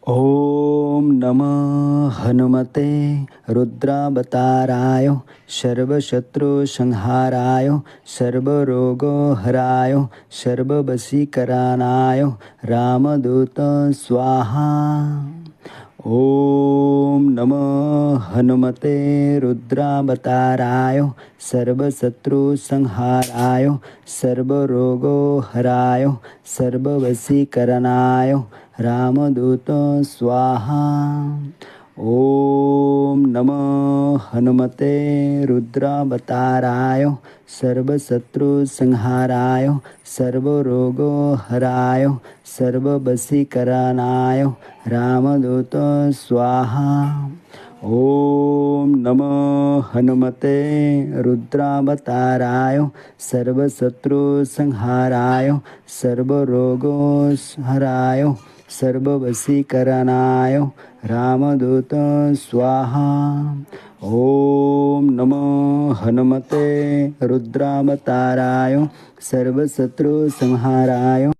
ओम नमः हनुमते रुद्रावताराय सर्वशत्रुसंहाराय सर्वरोगहराय सर्ववशीकरणाय रामदूत स्वाहा। ओम नमः हनुमते रुद्रावताराय सर्वशत्रुसंहाराय सर्वरोगहराय सर्ववशीकरणाय रामदूत स्वाहा। ओम नमः हनुमते रुद्रावताराय सर्वशत्रुसंहाराय सर्वरोगहराय सर्ववशीकरणाय रामदूत स्वाहा। ओम नमः हनुमते रुद्रावताराय सर्वशत्रुसंहाराय सर्वरोगहराय सर्ववशीकरणाय रामदूत स्वाहा। ओम नमः हनुमते रुद्रावताराय सर्वशत्रुसंहाराय